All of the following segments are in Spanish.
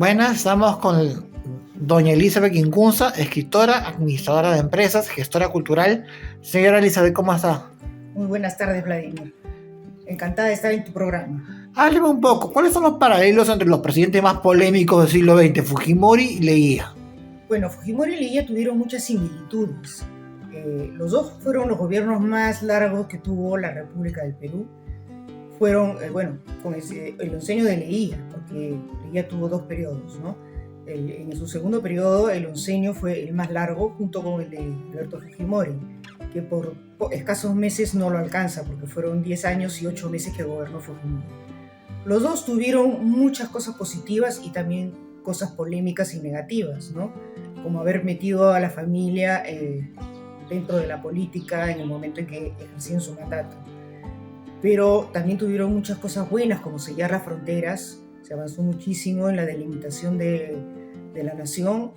Buenas, estamos con doña Elizabeth Ingunza, escritora, administradora de empresas, gestora cultural. Señora Elizabeth, ¿cómo está? Muy buenas tardes, Vladimir. Encantada de estar en tu programa. Hábleme un poco, ¿cuáles son los paralelos entre los presidentes más polémicos del siglo XX, Fujimori y Leguía? Bueno, Fujimori y Leguía tuvieron muchas similitudes. Los dos fueron los gobiernos más largos que tuvo la República del Perú. Fueron, con el oncenio de Leguía, porque Leguía tuvo dos periodos, ¿no? En su segundo periodo, el oncenio fue el más largo, junto con el de Alberto Fujimori, que por escasos meses no lo alcanza, porque fueron 10 años y 8 meses que gobernó Fujimori. Los dos tuvieron muchas cosas positivas y también cosas polémicas y negativas, ¿no? Como haber metido a la familia dentro de la política en el momento en que ejercían su mandato. Pero también tuvieron muchas cosas buenas, como sellar las fronteras. Se avanzó muchísimo en la delimitación de la nación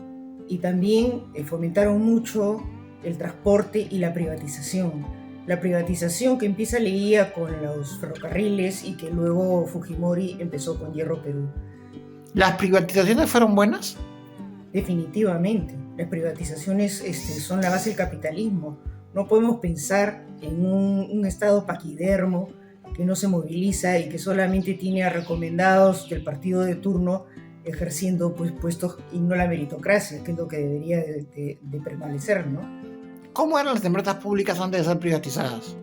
y también fomentaron mucho el transporte y la privatización. La privatización que empieza Leguía con los ferrocarriles y que luego Fujimori empezó con Hierro Perú. ¿Las privatizaciones fueron buenas? Definitivamente, las privatizaciones son la base del capitalismo. No podemos pensar en un Estado paquidermo que no se moviliza y que solamente tiene a recomendados del partido de turno ejerciendo puestos y no la meritocracia, que es lo que debería de prevalecer, ¿no? ¿Cómo eran las empresas públicas antes de ser privatizadas?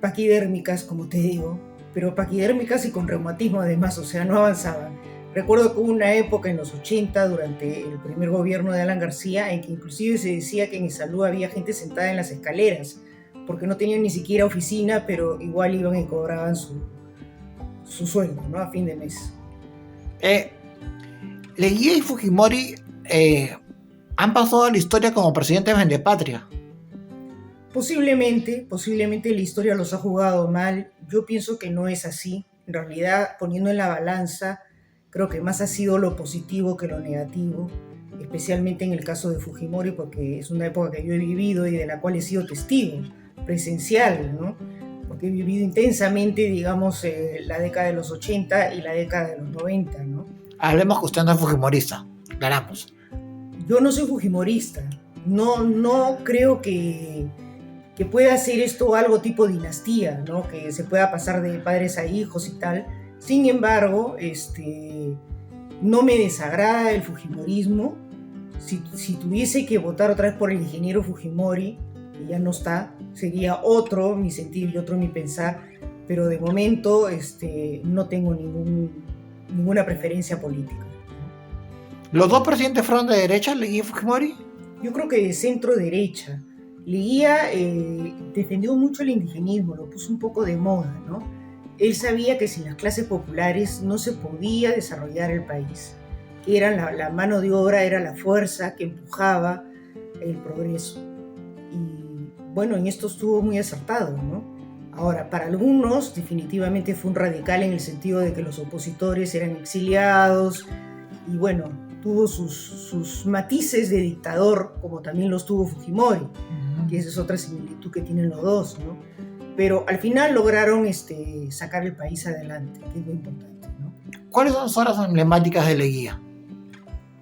Paquidérmicas, como te digo, pero paquidérmicas y con reumatismo además, o sea, no avanzaban. Recuerdo que hubo una época en los 80, durante el primer gobierno de Alan García, en que inclusive se decía que en Salud había gente sentada en las escaleras, porque no tenían ni siquiera oficina, pero igual iban y cobraban su sueldo, ¿no? A fin de mes. Leguía y Fujimori han pasado a la historia como presidentes vendepatria. Posiblemente la historia los ha jugado mal. Yo pienso que no es así. En realidad, poniendo en la balanza, creo que más ha sido lo positivo que lo negativo, especialmente en el caso de Fujimori, porque es una época que yo he vivido y de la cual he sido testigo, presencial, ¿no? Porque he vivido intensamente, digamos, la década de los 80 y la década de los 90, ¿no? Hablemos que usted no es fujimorista, aclaramos. Yo no soy fujimorista, no creo que pueda hacer esto algo tipo dinastía, ¿no? Que se pueda pasar de padres a hijos y tal. Sin embargo, no me desagrada el fujimorismo. Si tuviese que votar otra vez por el ingeniero Fujimori, que ya no está, sería otro mi sentir y otro mi pensar, pero de momento no tengo ninguna preferencia política. ¿Los dos presidentes fueron de derecha, Leguía y Fujimori? Yo creo que de centro derecha. Leguía defendió mucho el indigenismo, lo puso un poco de moda, ¿no? Él sabía que sin las clases populares no se podía desarrollar el país, que la mano de obra era la fuerza que empujaba el progreso. Y bueno, en esto estuvo muy acertado, ¿no? Ahora, para algunos definitivamente fue un radical en el sentido de que los opositores eran exiliados y bueno, tuvo sus matices de dictador, como también los tuvo Fujimori, que esa es otra similitud que tienen los dos, ¿no? Pero al final lograron sacar el país adelante, que es muy importante, ¿no? ¿Cuáles son las obras emblemáticas de Leguía?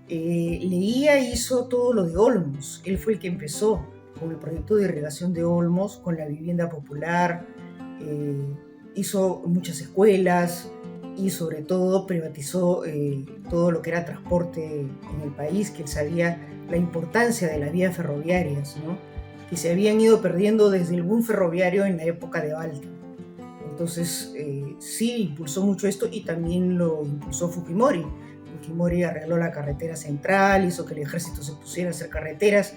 Leguía hizo todo lo de Olmos. Él fue el que empezó con el proyecto de irrigación de Olmos, con la vivienda popular, hizo muchas escuelas y sobre todo privatizó todo lo que era transporte en el país, que él sabía la importancia de las vías ferroviarias, ¿no? Que se habían ido perdiendo desde el boom ferroviario en la época de Balta. Entonces, sí, impulsó mucho esto y también lo impulsó Fujimori. Fujimori arregló la carretera central, hizo que el ejército se pusiera a hacer carreteras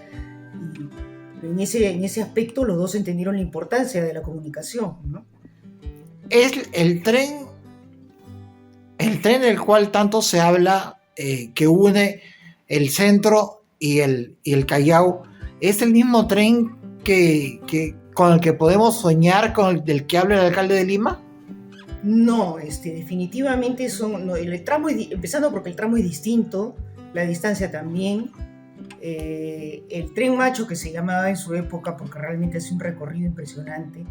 y en ese aspecto los dos entendieron la importancia de la comunicación, ¿no? Es el tren del cual tanto se habla, que une el centro y el Callao. ¿Es el mismo tren con el que podemos soñar, con el del que habla el alcalde de Lima? No, definitivamente empezando porque el tramo es distinto, la distancia también. El tren macho, que se llamaba en su época, porque realmente hace un recorrido impresionante,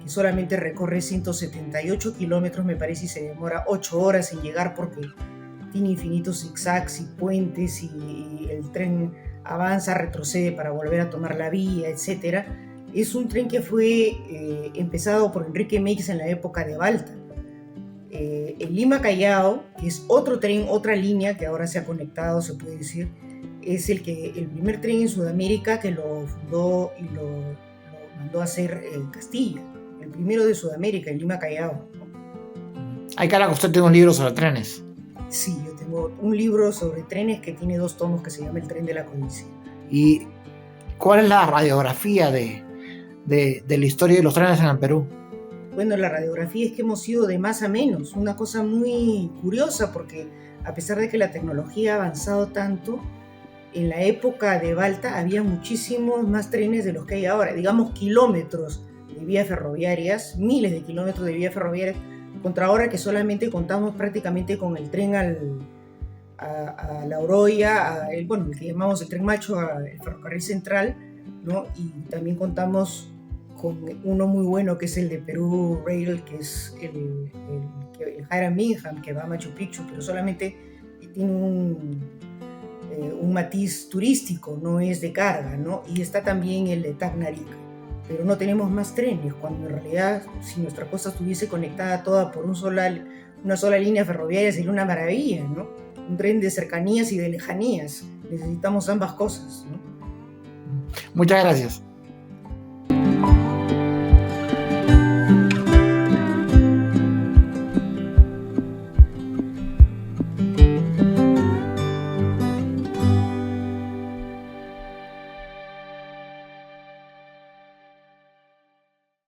que solamente recorre 178 kilómetros, me parece, y se demora 8 horas en llegar porque tiene infinitos zigzags y puentes y el tren avanza, retrocede para volver a tomar la vía, etc. Es un tren que fue empezado por Enrique Meix en la época de Balta. El Lima-Callao, que es otro tren, otra línea que ahora se ha conectado, se puede decir, es el primer tren en Sudamérica que lo fundó y lo mandó a hacer Castilla. El primero de Sudamérica, el Lima-Callao. Ay, carajo, usted tiene un libro sobre trenes. Sí, yo tengo un libro sobre trenes que tiene 2 tomos que se llama El tren de la codicia. ¿Y cuál es la radiografía de la historia de los trenes en el Perú? Bueno, la radiografía es que hemos ido de más a menos, una cosa muy curiosa porque a pesar de que la tecnología ha avanzado tanto, en la época de Balta había muchísimos más trenes de los que hay ahora, digamos kilómetros de vías ferroviarias, miles de kilómetros de vías ferroviarias, contra ahora que solamente contamos prácticamente con el tren a La Oroya, el que llamamos el Tren Macho, el ferrocarril central, ¿no? Y también contamos con uno muy bueno que es el de Perú Rail, que es el Hiram Bingham, que va a Machu Picchu, pero solamente tiene un matiz turístico, no es de carga, ¿no? Y está también el de Tacnarica, pero no tenemos más trenes, cuando en realidad si nuestra costa estuviese conectada toda por una sola línea ferroviaria sería una maravilla, ¿no? Un tren de cercanías y de lejanías. Necesitamos ambas cosas, ¿no? Muchas gracias.